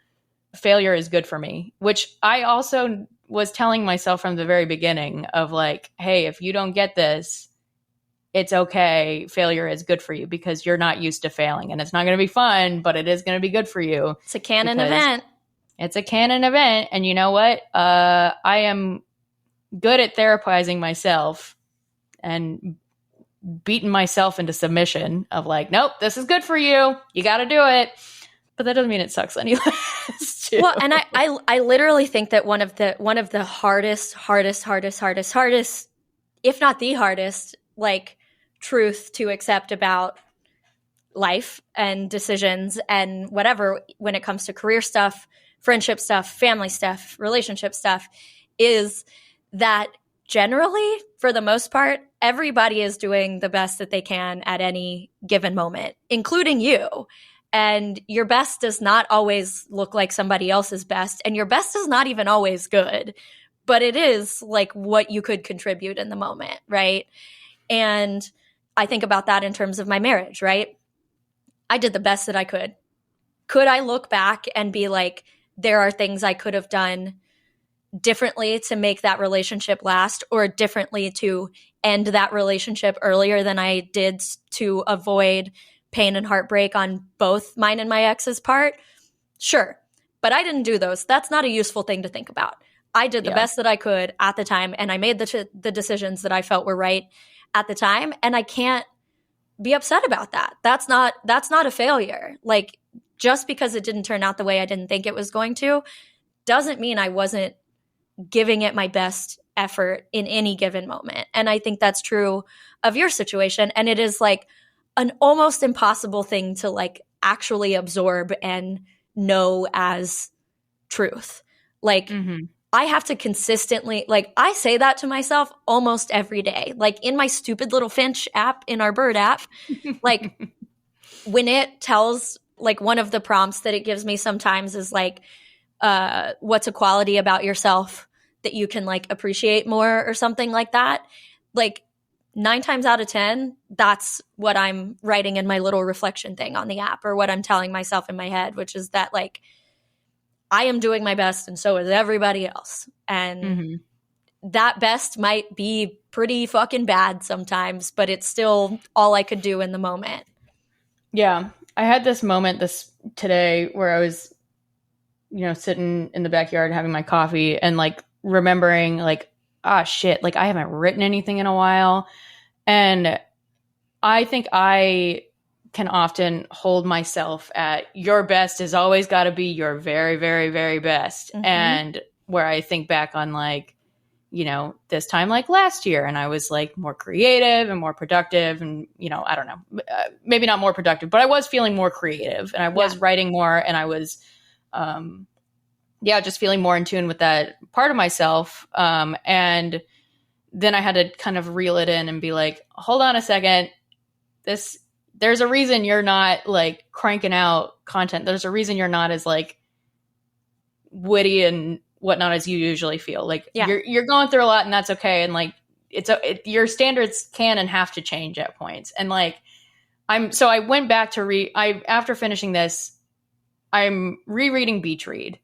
failure is good for me, which I also was telling myself from the very beginning of like, hey, if you don't get this, it's okay. Failure is good for you because you're not used to failing and it's not going to be fun, but it is going to be good for you. It's a canon event. It's a canon event. And you know what? I am good at therapizing myself and beating myself into submission of like, nope, this is good for you. You got to do it. But that doesn't mean it sucks any less. Well, and I literally think that one of the hardest, if not the hardest, like truth to accept about life and decisions and whatever when it comes to career stuff, friendship stuff, family stuff, relationship stuff is that generally, for the most part, everybody is doing the best that they can at any given moment, including you. And your best does not always look like somebody else's best. And your best is not even always good, but it is like what you could contribute in the moment, right? And I think about that in terms of my marriage, right? I did the best that I could. Could I look back and be like, there are things I could have done differently to make that relationship last, or differently to end that relationship earlier than I did to avoid pain and heartbreak on both mine and my ex's part? Sure. But I didn't do those. That's not a useful thing to think about. I did the best that I could at the time, and I made the decisions that I felt were right at the time, and I can't be upset about that. That's not a failure. Like, just because it didn't turn out the way I didn't think it was going to doesn't mean I wasn't giving it my best effort in any given moment. And I think that's true of your situation. And it is like an almost impossible thing to like actually absorb and know as truth. Like I have to consistently, like I say that to myself almost every day, like in my stupid little Finch app, in our bird app, like when it tells, like one of the prompts that it gives me sometimes is like, what's a quality about yourself that you can like appreciate more or something like that. Like 9 times out of 10, that's what I'm writing in my little reflection thing on the app, or what I'm telling myself in my head, which is that like, I am doing my best and so is everybody else. And that best might be pretty fucking bad sometimes, but it's still all I could do in the moment. Yeah. I had this moment today where I was, sitting in the backyard having my coffee and like remembering like, ah, shit, like I haven't written anything in a while. And I think I can often hold myself at your best has always got to be your very, very, very best. Mm-hmm. And where I think back on like, this time like last year, and I was like more creative and more productive and, I don't know, maybe not more productive, but I was feeling more creative and I was writing more and I was, just feeling more in tune with that part of myself. And then I had to kind of reel it in and be like, hold on a second. There's a reason you're not like cranking out content. There's a reason you're not as like witty and whatnot as you usually feel. Like you're going through a lot and that's okay. And like, your standards can and have to change at points. And like, I went back to after finishing this, I'm rereading Beach Read.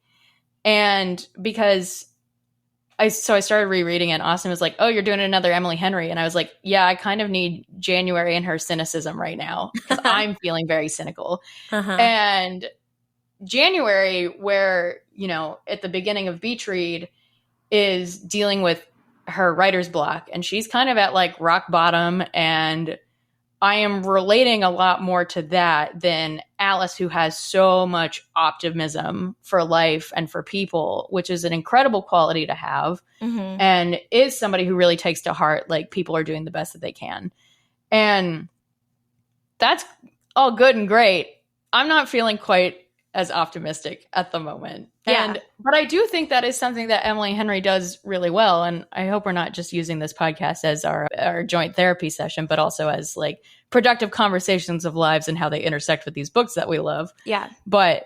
And because I started rereading it and Austin was like, oh, you're doing another Emily Henry. And I was like, yeah, I kind of need January and her cynicism right now because I'm feeling very cynical. Uh-huh. And January, where, at the beginning of Beach Read is dealing with her writer's block and she's kind of at like rock bottom. And I am relating a lot more to that than Alice, who has so much optimism for life and for people, which is an incredible quality to have. Mm-hmm. And is somebody who really takes to heart, like people are doing the best that they can. And that's all good and great. I'm not feeling quite as optimistic at the moment. Yeah. But I do think that is something that Emily Henry does really well. And I hope we're not just using this podcast as our joint therapy session, but also as like productive conversations of lives and how they intersect with these books that we love. Yeah. But,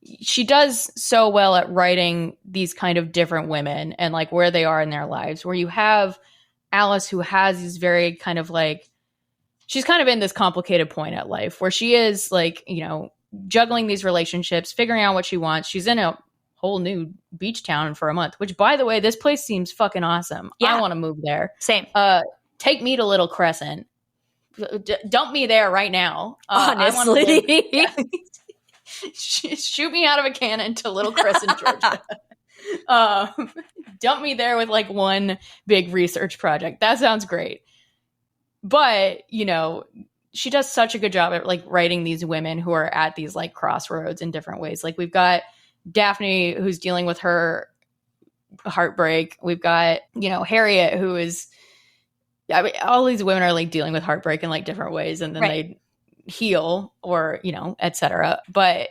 she does so well at writing these kind of different women and like where they are in their lives, where you have Alice, who has these very kind of like, she's kind of in this complicated point at life where she is like, juggling these relationships, figuring out what she wants. She's in a whole new beach town for a month, which by the way, this place seems fucking awesome. Yeah. I want to move there. Same. Take me to Little Crescent. Dump me there right now. Honestly. Shoot me out of a cannon to Little Crescent, Georgia. Dump me there with like one big research project. That sounds great. But, she does such a good job at like writing these women who are at these like crossroads in different ways. Like we've got Daphne, who's dealing with her heartbreak. We've got, Harriet, who is, all these women are like dealing with heartbreak in like different ways. And then they heal or, et cetera. But,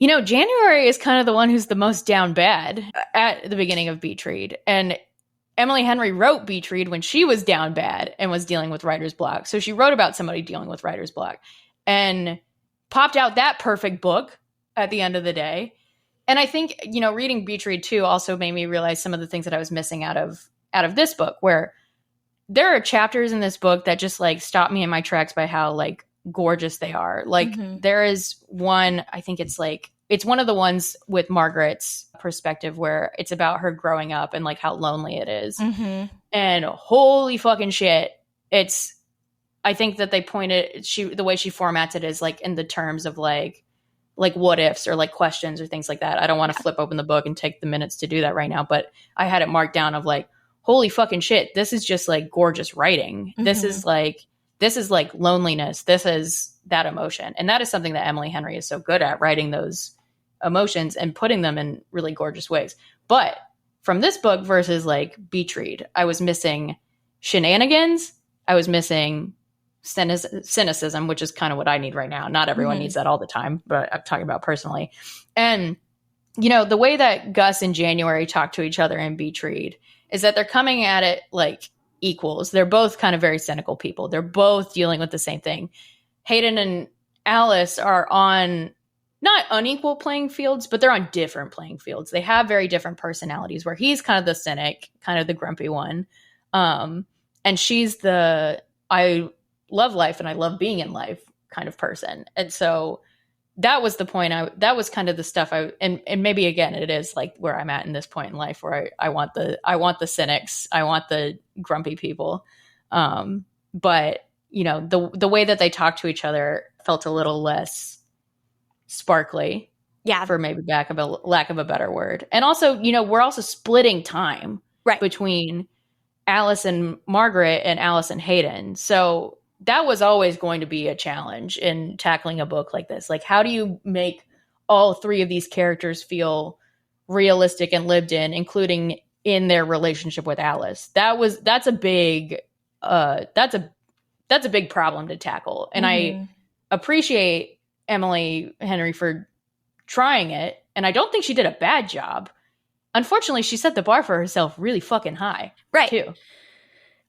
January is kind of the one who's the most down bad at the beginning of Beach Read. And Emily Henry wrote Beach Read when she was down bad and was dealing with writer's block. So she wrote about somebody dealing with writer's block and popped out that perfect book at the end of the day. And I think, reading Beach Read too also made me realize some of the things that I was missing out of this book, where there are chapters in this book that just like stop me in my tracks by how like gorgeous they are. Like there is one, I think it's one of the ones with Margaret's perspective where it's about her growing up and like how lonely it is. Mm-hmm. And holy fucking shit. I think that they the way she formats it is like in the terms of like what ifs or like questions or things like that. I don't want to flip open the book and take the minutes to do that right now, but I had it marked down of like, holy fucking shit. This is just like gorgeous writing. Mm-hmm. This is like loneliness. This is that emotion. And that is something that Emily Henry is so good at, writing those emotions and putting them in really gorgeous ways. But from this book versus like Beach Read, I was missing shenanigans. I was missing cynicism, which is kind of what I need right now. Not everyone needs that all the time, but I'm talking about personally. And, the way that Gus and January talk to each other in Beach Read is that they're coming at it like equals. They're both kind of very cynical people. They're both dealing with the same thing. Hayden and Alice are on not unequal playing fields, but they're on different playing fields. They have very different personalities, where he's kind of the cynic, kind of the grumpy one. And she's the, I love life and I love being in life kind of person. And so that was the point. That was kind of the stuff and maybe again, it is like where I'm at in this point in life where I want the cynics. I want the grumpy people. But you know, the way that they talk to each other felt a little less sparkly. Yeah. For maybe lack of a better word. And also, you know, we're also splitting time between Alice and Margaret and Alice and Hayden. So that was always going to be a challenge in tackling a book like this. Like, how do you make all three of these characters feel realistic and lived in, including in their relationship with Alice? That's a big problem to tackle. And I appreciate Emily Henry for trying it, and I don't think she did a bad job. Unfortunately, she set the bar for herself really fucking high. Right. Too.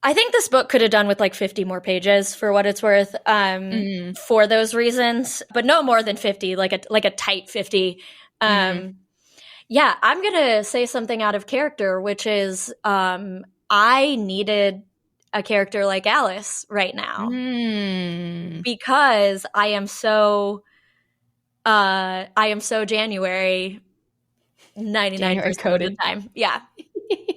I think this book could have done with like 50 more pages for what it's worth, for those reasons, but no more than 50, like a tight 50. Yeah, I'm going to say something out of character, which is I needed a character like Alice right now because I am so January 99% of the time. Yeah.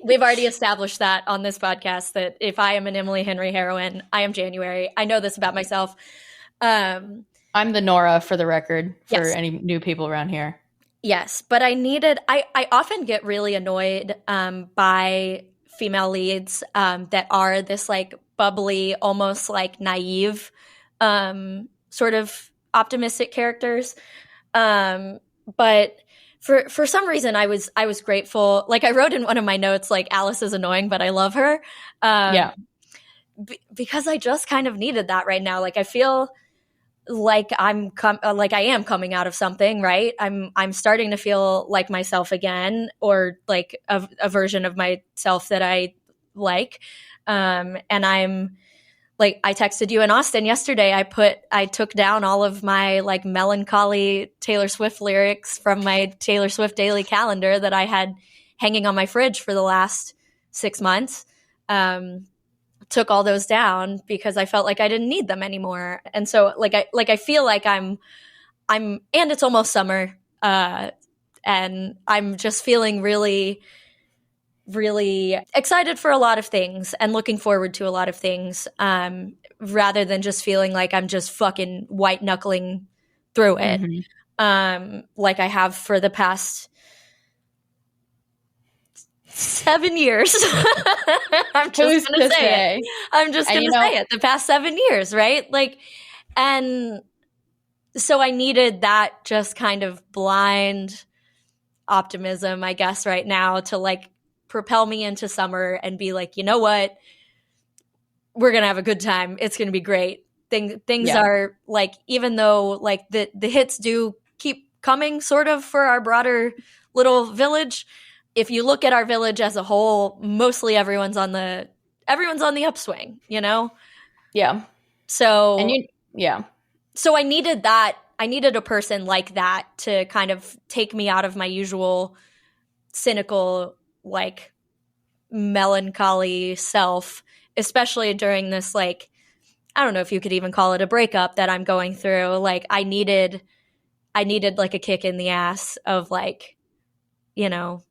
We've already established that on this podcast, that if I am an Emily Henry heroine, I am January. I know this about myself. I'm the Nora, for the record, for any new people around here. Yes, but I often get really annoyed by female leads that are this like bubbly, almost like naive sort of optimistic characters. But for some reason I was grateful. Like I wrote in one of my notes, like, Alice is annoying, but I love her. Because I just kind of needed that right now. Like I feel like I am coming out of something, right? I'm starting to feel like myself again, or like a version of myself that I like. And I'm like, I texted you in Austin yesterday. I took down all of my like melancholy Taylor Swift lyrics from my Taylor Swift daily calendar that I had hanging on my fridge for the last 6 months. Took all those down because I felt like I didn't need them anymore. And so I feel like I'm, and it's almost summer. And I'm just feeling really, really excited for a lot of things and looking forward to a lot of things, rather than just feeling like I'm just fucking white knuckling through it. Like I have for the past 7 years. I'm just going to say it. I'm just going to say it. The past 7 years, right? Like, and so I needed that just kind of blind optimism, I guess, right now to like propel me into summer and be like, you know what? We're going to have a good time. It's going to be great. Things are like, even though like the hits do keep coming sort of for our broader little village, if you look at our village as a whole, mostly everyone's on the upswing, you know? Yeah. So So I needed that. I needed a person like that to kind of take me out of my usual cynical, like melancholy self, especially during this, like, I don't know if you could even call it a breakup that I'm going through. Like I needed like a kick in the ass of like, you know,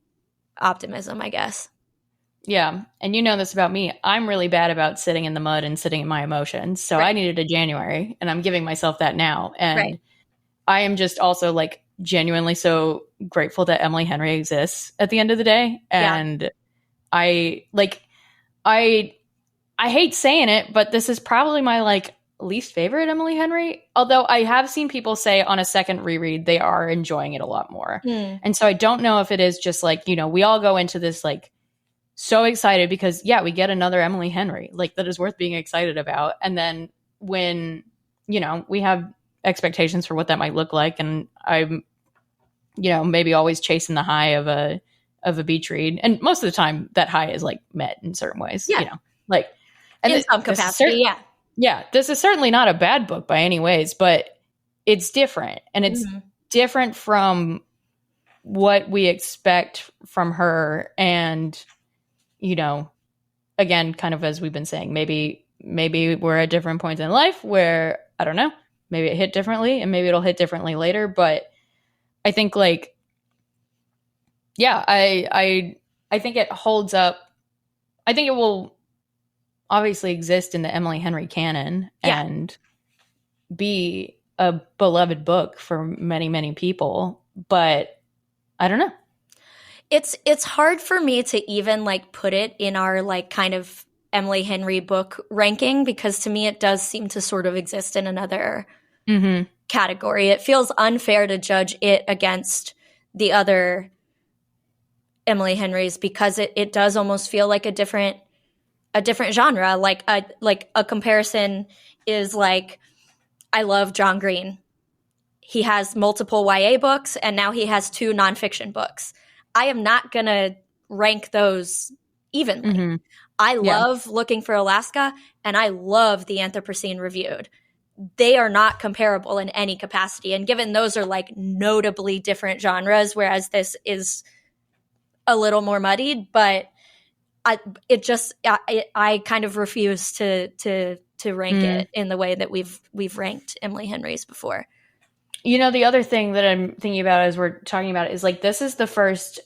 optimism, I guess. Yeah. And you know this about me. I'm really bad about sitting in the mud and sitting in my emotions. So I needed a January, and I'm giving myself that now. And I am just also like genuinely so grateful that Emily Henry exists at the end of the day. And I hate saying it, but this is probably my like least favorite Emily Henry. Although I have seen people say on a second reread, they are enjoying it a lot more. And so I don't know if it is just like, you know, we all go into this like so excited because we get another Emily Henry, like that is worth being excited about. And then when, you know, we have expectations for what that might look like, and I'm, you know, maybe always chasing the high of a beach read, and most of the time that high is like met in certain ways, you know, like in some capacity. This is certainly not a bad book by any ways, but it's different, and it's different from what we expect from her. And, you know, again, kind of as we've been saying, maybe we're at different points in life where, I don't know, maybe it hit differently and maybe it'll hit differently later. But I think like, yeah, I think it holds up. I think it will obviously exist in the Emily Henry canon and be a beloved book for many, many people. But I don't know. It's hard for me to even like put it in our like kind of Emily Henry book ranking, because to me it does seem to sort of exist in another category. It feels unfair to judge it against the other Emily Henrys, because it does almost feel like a different genre. Like a comparison is like, I love John Green. He has multiple YA books and now he has 2 nonfiction books. I am not going to rank those evenly. I love Looking for Alaska and I love The Anthropocene Reviewed. They are not comparable in any capacity. And given those are like notably different genres, whereas this is a little more muddied, but I kind of refuse to rank it in the way that we've ranked Emily Henry's before. You know, the other thing that I'm thinking about as we're talking about it is like, this is the first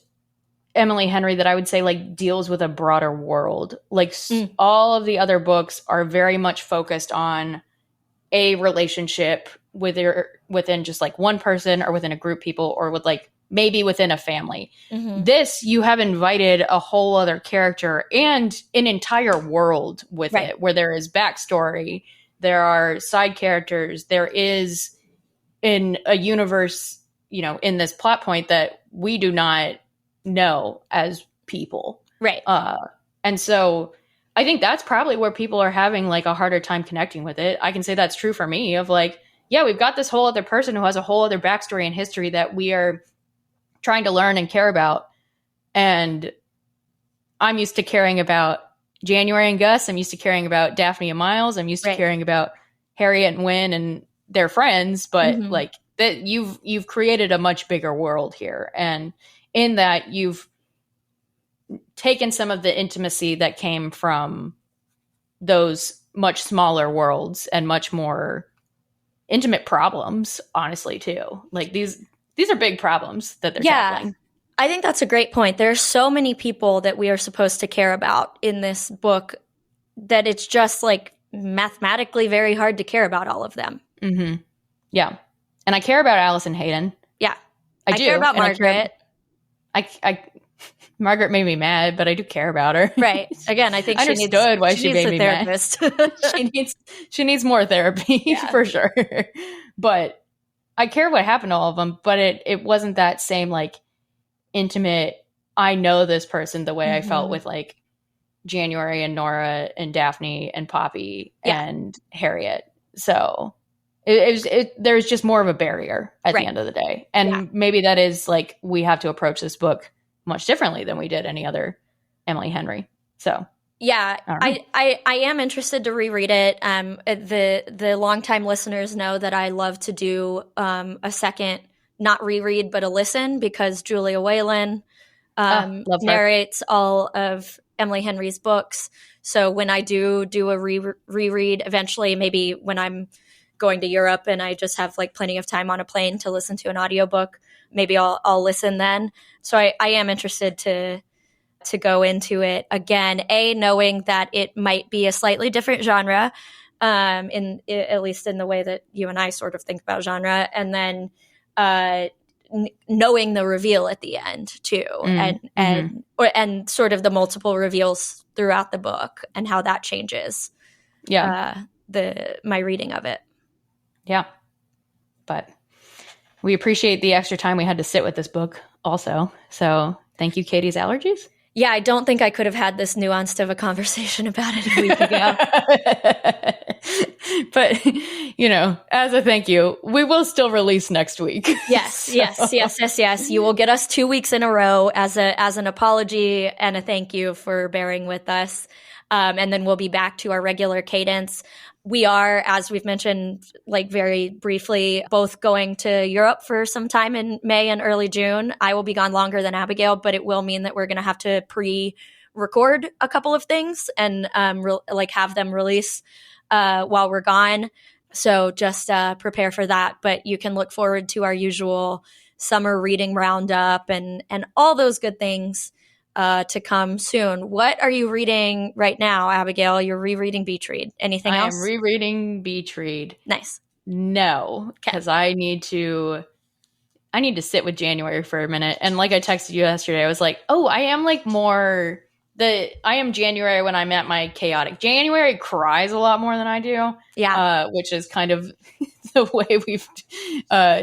Emily Henry that I would say like deals with a broader world. Like all of the other books are very much focused on a relationship within just like one person or within a group of people or with like maybe within a family. This, you have invited a whole other character and an entire world with it, where there is backstory, there are side characters, there is in a universe, you know, in this plot point that we do not know as people. Right. And so I think that's probably where people are having like a harder time connecting with it. I can say that's true for me of like, yeah, we've got this whole other person who has a whole other backstory and history that we are trying to learn and care about. And I'm used to caring about January and Gus. I'm used to caring about Daphne and Miles. I'm used to caring about Harriet and Wynn and their friends, but like that you've created a much bigger world here. And in that you've taken some of the intimacy that came from those much smaller worlds and much more intimate problems, honestly, too. Like these are big problems that they're tackling. I think that's a great point. There are so many people that we are supposed to care about in this book that it's just like mathematically very hard to care about all of them. Yeah. And I care about Allison Hayden. Yeah. I do. Care about Margaret. Margaret made me mad, but I do care about her. Right. Again, I think I understood why she made me mad. She needs more therapy for sure. But I care what happened to all of them, but it wasn't that same like intimate, I know this person the way I felt with like January and Nora and Daphne and Poppy and Harriet. So there's just more of a barrier at the end of the day. And maybe that is like, we have to approach this book much differently than we did any other Emily Henry. So yeah, I am interested to reread it. The longtime listeners know that I love to do a second, not reread, but a listen, because Julia Whalen narrates all of Emily Henry's books. So when I do a reread eventually, maybe when I'm going to Europe and I just have like plenty of time on a plane to listen to an audiobook, maybe I'll listen then. So I am interested to go into it again, knowing that it might be a slightly different genre, at least in the way that you and I sort of think about genre, and then knowing the reveal at the end too, and sort of the multiple reveals throughout the book and how that changes my reading of it. Yeah. But we appreciate the extra time we had to sit with this book also. So thank you, Katey's Allergies. Yeah, I don't think I could have had this nuanced of a conversation about it a week ago. But, you know, as a thank you, we will still release next week. Yes, yes. You will get us 2 weeks in a row as an apology and a thank you for bearing with us. And then we'll be back to our regular cadence. We are, as we've mentioned, like very briefly, both going to Europe for some time in May and early June. I will be gone longer than Abigail, but it will mean that we're going to have to pre-record a couple of things and have them release while we're gone. So just prepare for that. But you can look forward to our usual summer reading roundup and all those good things to come soon. What are you reading right now, Abigail? You're rereading Beach Read. Anything else? I am rereading Beach Read. Nice. No, because I need to sit with January for a minute. And like I texted you yesterday, I was like, oh, I am like more I am January when I'm at my chaotic. January cries a lot more than I do. Yeah. Which is kind of the way we've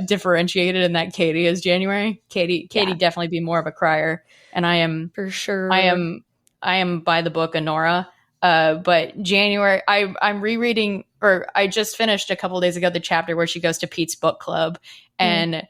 differentiated in that Katey is January. Katey definitely be more of a crier. And I am for sure. I am by the book Honora. But January, I'm rereading, or I just finished a couple of days ago the chapter where she goes to Pete's book club, and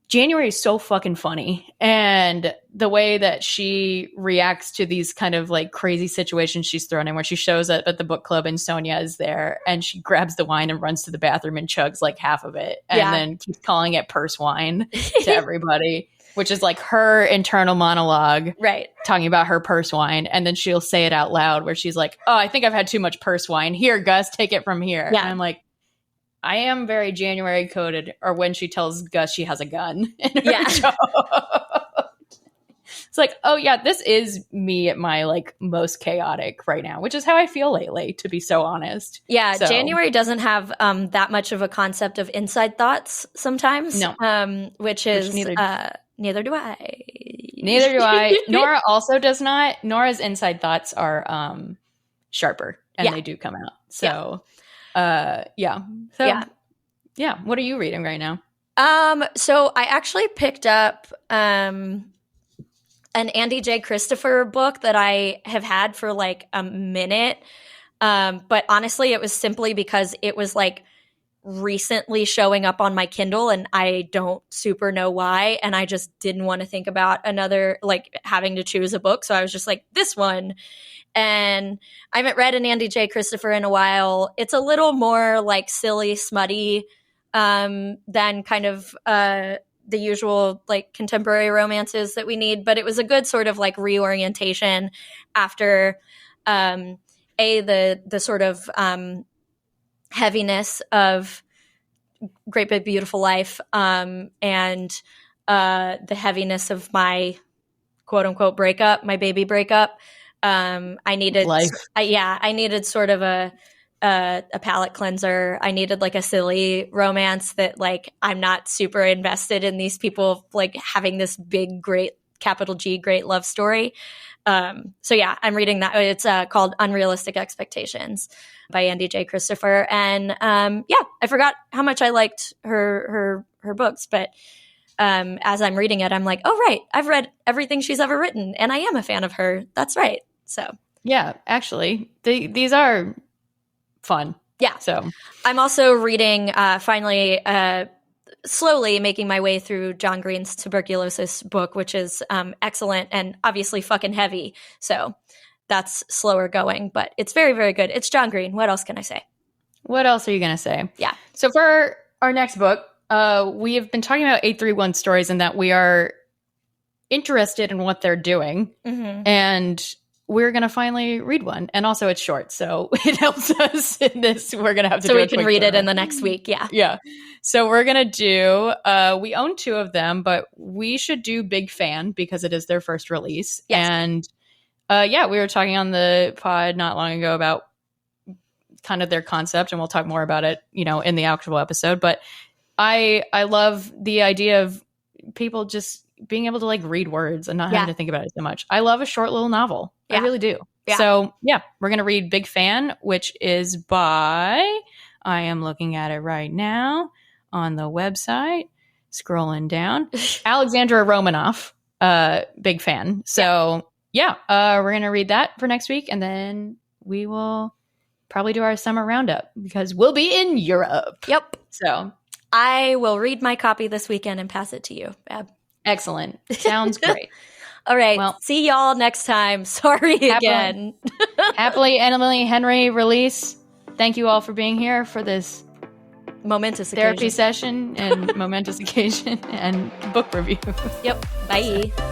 January is so fucking funny, and the way that she reacts to these kind of like crazy situations she's thrown in, where she shows up at the book club and Sonia is there, and she grabs the wine and runs to the bathroom and chugs like half of it, and then keeps calling it purse wine to everybody. Which is like her internal monologue, right? Talking about her purse wine. And then she'll say it out loud where she's like, oh, I think I've had too much purse wine. Here, Gus, take it from here. Yeah. And I'm like, I am very January coded. Or when she tells Gus she has a gun in her job. It's like, oh yeah, this is me at my like most chaotic right now, which is how I feel lately, to be so honest. Yeah, so. January doesn't have that much of a concept of inside thoughts sometimes. No. Which neither do I. Neither do I. Nora also does not. Nora's inside thoughts are sharper, and they do come out. So, yeah. What are you reading right now? So I actually picked up an Andy J. Christopher book that I have had for like a minute. But honestly, it was simply because it was like recently showing up on my Kindle and I don't super know why. And I just didn't want to think about another, like having to choose a book. So I was just like, this one. And I haven't read an Andy J. Christopher in a while. It's a little more like silly, smutty than kind of the usual like contemporary romances that we need. But it was a good sort of like reorientation after the sort of heaviness of Great Big Beautiful Life and the heaviness of my quote unquote breakup, my baby breakup. I needed I needed sort of a palate cleanser. I needed like a silly romance that like I'm not super invested in these people like having this big great capital G great love story. So yeah, I'm reading that. It's called Unrealistic Expectations by Andy J. Christopher. And I forgot how much I liked her books, but as I'm reading it, I'm like, oh, right, I've read everything she's ever written, and I am a fan of her. That's right. So yeah, actually, these are fun. Yeah. So I'm also reading, finally, slowly making my way through John Green's tuberculosis book, which is excellent and obviously fucking heavy. So that's slower going, but it's very, very good. It's John Green. What else can I say? What else are you going to say? Yeah. So for our next book, we have been talking about 831 stories and that we are interested in what they're doing. Mm-hmm. And we're going to finally read one. And also it's short, so it helps us in this. We're going to have to so we can read it in the next week. Yeah. Yeah. So we're going to do, we own 2 of them, but we should do Big Fan because it is their first release. Yes. And we were talking on the pod not long ago about kind of their concept, and we'll talk more about it, in the actual episode. But I love the idea of people just being able to like read words and not having to think about it so much. I love a short little novel. Yeah. I really do. Yeah. So we're going to read Big Fan, which is by, I am looking at it right now on the website, scrolling down, Alexandra Romanoff, Big Fan. So we're going to read that for next week. And then we will probably do our summer roundup because we'll be in Europe. Yep. So I will read my copy this weekend and pass it to you, Bab. Excellent. Sounds great. All right. Well, see y'all next time. Sorry again. Happily Emily Henry release. Thank you all for being here for this momentous therapy session and momentous occasion and book review. Yep. Bye.